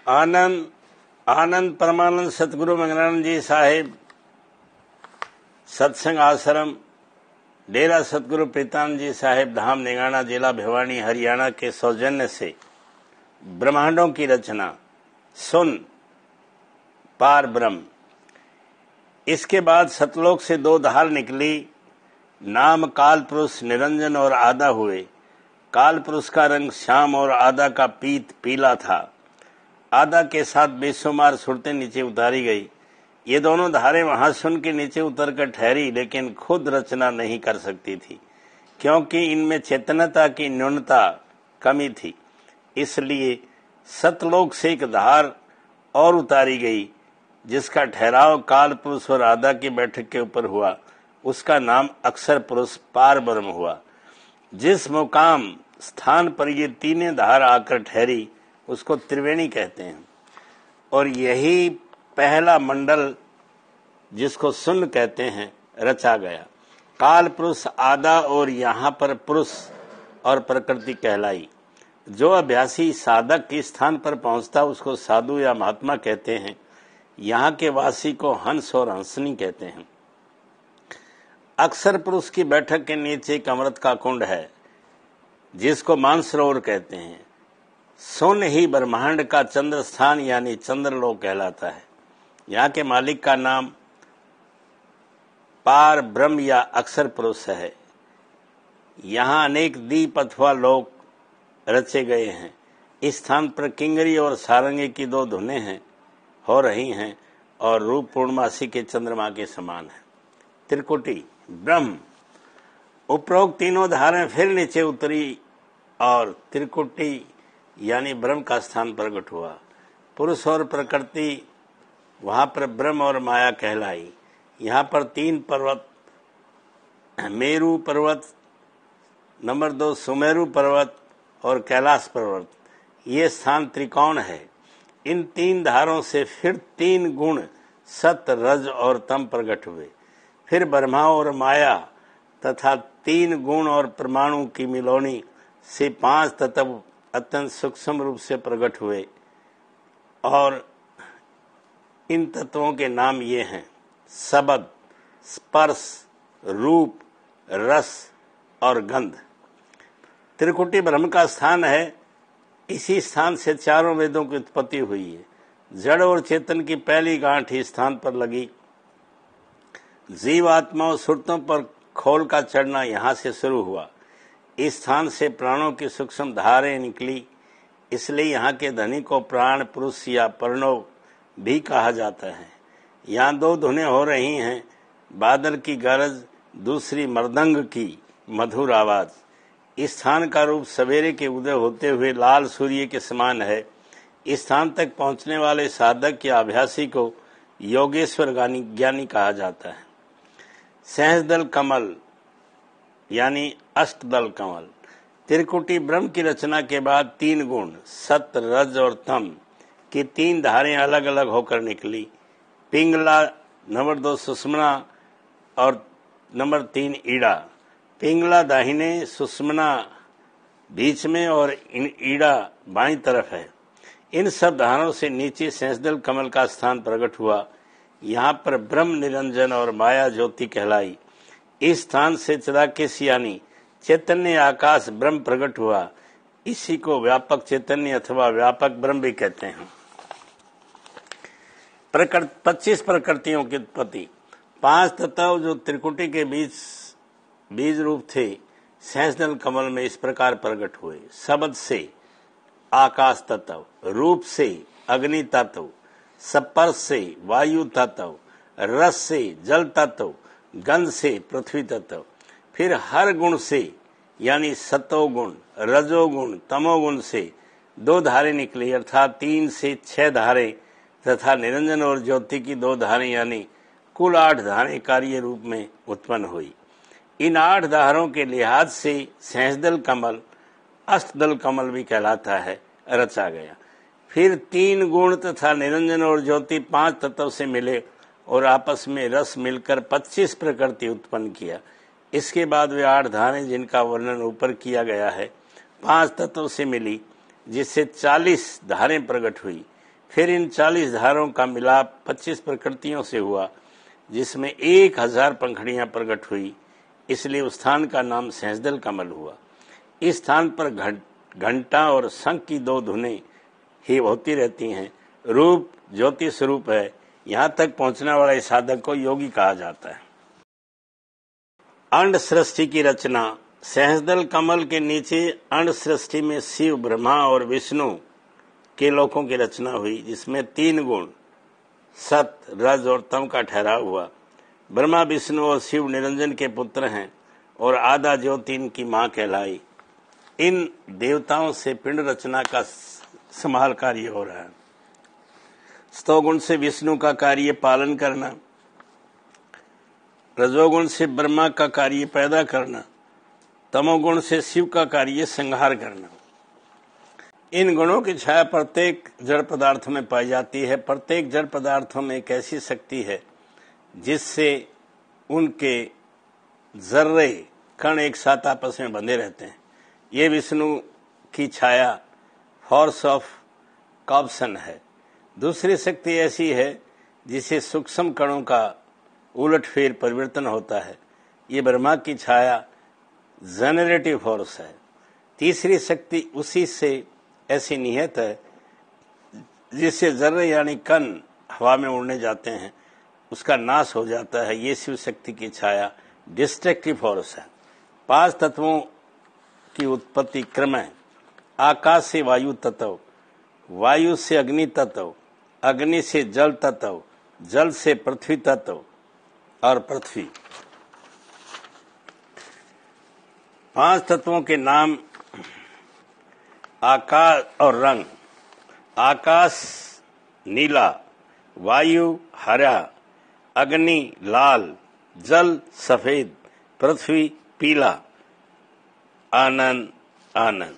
आनंद आनंद परमानंद सतगुरु मंगलानंद जी साहिब सत्संग आश्रम डेरा सतगुरु प्रीतानंद जी साहिब धाम निगाना जिला भिवानी हरियाणा के सौजन्य से ब्रह्मांडों की रचना सुन पार ब्रह्म। इसके बाद सतलोक से दो धार निकली, नाम काल पुरुष निरंजन और आधा हुए। काल पुरुष का रंग श्याम और आधा का पीत पीला था। आधा के साथ बेशुमार सुरतें नीचे उतारी गई। ये दोनों धारें वहां सुन के नीचे उतरकर ठहरी, लेकिन खुद रचना नहीं कर सकती थी, क्योंकि इनमें चेतनता की न्यूनता कमी थी। इसलिए सतलोक से एक धार और उतारी गई, जिसका ठहराव काल पुरुष और आधा की बैठक के ऊपर हुआ। उसका नाम अक्षर पुरुष पार ब्रह्म हुआ। जिस मुकाम स्थान पर ये तीनों धार आकर ठहरी उसको त्रिवेणी कहते हैं, और यही पहला मंडल जिसको सुन कहते हैं रचा गया। काल पुरुष आधा और यहाँ पर पुरुष और प्रकृति कहलाई। जो अभ्यासी साधक के स्थान पर पहुंचता उसको साधु या महात्मा कहते हैं। यहाँ के वासी को हंस और हंसनी कहते हैं। अक्षर पुरुष की बैठक के नीचे एक अमृत का कुंड है, जिसको मानसरोवर कहते हैं। सुन ही ब्रह्मांड का चंद्र स्थान यानी चंद्रलोक कहलाता है। यहाँ के मालिक का नाम पार ब्रह्म या अक्षर पुरुष है। यहाँ अनेक दीप अथवा लोक रचे गए हैं। इस स्थान पर किंगरी और सारंगी की दो धुनें हैं हो रही हैं और रूप पूर्णमासी के चंद्रमा के समान है। त्रिकुटी ब्रह्म। उपरोक्त तीनों धारें फिर नीचे उतरी और त्रिकुटी यानी ब्रह्म का स्थान प्रकट हुआ। पुरुष और प्रकृति वहां पर ब्रह्म और माया कहलाई। यहाँ पर तीन पर्वत, मेरु पर्वत, नंबर 2 सुमेरु पर्वत और कैलाश पर्वत, ये स्थान त्रिकोण है। इन तीन धारों से फिर तीन गुण सत रज और तम प्रकट हुए। फिर ब्रह्मा और माया तथा तीन गुण और परमाणु की मिलौनी से 5 तत्व अत्यंत सूक्ष्म रूप से प्रकट हुए, और इन तत्वों के नाम ये हैं शब्द, स्पर्श, रूप, रस और गंध। त्रिकुटी ब्रह्म का स्थान है। इसी स्थान से चारों वेदों की उत्पत्ति हुई है। जड़ और चेतन की पहली गांठ इस स्थान पर लगी। जीव आत्मा और सुरतों पर खोल का चढ़ना यहाँ से शुरू हुआ। इस स्थान से प्राणों की सूक्ष्म धारें निकली। इसलिए यहाँ के धनी को प्राण पुरुष या प्रणव भी कहा जाता है। यहाँ दो धुनें हो रही हैं, बादल की गरज, दूसरी मृदंग की मधुर आवाज। इस स्थान का रूप सवेरे के उदय होते हुए लाल सूर्य के समान है। इस स्थान तक पहुंचने वाले साधक या अभ्यासी को योगेश्वर ज्ञानी कहा जाता है। सहस्रदल कमल यानी अष्टदल कमल। त्रिकुटी ब्रह्म की रचना के बाद तीन गुण सत रज और तम की तीन धारें अलग अलग होकर निकली। पिंगला, नंबर 2 सुषमना और नंबर 3 ईड़ा। पिंगला दाहिने, सुषमना बीच में और ईड़ा बाईं तरफ है। इन सब धारों से नीचे सहस्रदल कमल का स्थान प्रकट हुआ। यहाँ पर ब्रह्म निरंजन और माया ज्योति कहलाई। इस स्थान से चिदाकेश यानी चैतन्य आकाश ब्रह्म प्रकट हुआ। इसी को व्यापक चैतन्य अथवा व्यापक ब्रह्म भी कहते हैं। 25 प्रकृतियों की उत्पत्ति। 5 तत्व जो त्रिकुटी के बीज रूप थे सहस्रदल कमल में इस प्रकार प्रकट हुए। शब्द से आकाश तत्व, रूप से अग्नि तत्व, स्पर्श से वायु तत्व, रस से जल तत्व, गंध से पृथ्वी तत्व। फिर हर गुण से यानी सतोगुण, रजोगुण, तमोगुण से 2 धारें निकली, अर्थात 3 से 6 धारें तथा निरंजन और ज्योति की 2 धारें यानी कुल 8 धारें कार्य रूप में उत्पन्न हुई। इन 8 धारों के लिहाज से सहस्रदल कमल अष्टदल कमल भी कहलाता है, रचा गया। फिर 3 गुण तथा निरंजन और ज्योति 5 तत्व से मिले और आपस में रस मिलकर 25 प्रकृति उत्पन्न किया। इसके बाद वे 8 धारें जिनका वर्णन ऊपर किया गया है 5 तत्व से मिली, जिससे 40 धारें प्रकट हुई। फिर इन 40 धारों का मिलाप 25 प्रकृतियों से हुआ, जिसमें 1000 पंखुड़ियां प्रकट हुई, इसलिए उस स्थान का नाम सहस्दल कमल हुआ। इस स्थान पर घंटा और शंख की 2 धुनें ही होती रहती हैं। रूप ज्योति स्वरूप है। यहाँ तक पहुंचने वाले साधक को योगी कहा जाता है। अंड सृष्टि की रचना। सहस्दल कमल के नीचे अंड सृष्टि में शिव, ब्रह्मा और विष्णु के लोकों की रचना हुई, जिसमें 3 गुण सत, रज और तम का ठहराव हुआ। ब्रह्मा, विष्णु और शिव निरंजन के पुत्र हैं और आधा ज्योति इनकी मां कहलाई। इन देवताओं से पिंड रचना का संभाल कार्य हो रहा है। स्तोगुण से विष्णु का कार्य पालन करना, रजोगुण से ब्रह्मा का कार्य पैदा करना, तमोगुण से शिव का कार्य संहार करना। इन गुणों की छाया प्रत्येक जड़ पदार्थों में पाई जाती है। प्रत्येक जड़ पदार्थों में एक ऐसी शक्ति है जिससे उनके जर्रे कण एक साथ आपस में बंधे रहते हैं। ये विष्णु की छाया फोर्स ऑफ कॉप्सन है। दूसरी शक्ति ऐसी है जिसे सूक्ष्म कणों का उलटफेर परिवर्तन होता है। ये ब्रह्मा की छाया जनरेटिव फोर्स है। तीसरी शक्ति उसी से ऐसी नियत है जिससे जर्रे यानी कण हवा में उड़ने जाते हैं, उसका नाश हो जाता है। ये शिव शक्ति की छाया डिस्ट्रक्टिव फोर्स है। 5 तत्वों की उत्पत्ति क्रम है। आकाश से वायु तत्व, वायु से अग्नि तत्व, अग्नि से जल तत्व, जल से पृथ्वी तत्व और पृथ्वी। 5 तत्वों के नाम आकाश और रंग। आकाश नीला, वायु हरा, अग्नि लाल, जल सफेद, पृथ्वी पीला। आनंद आनंद।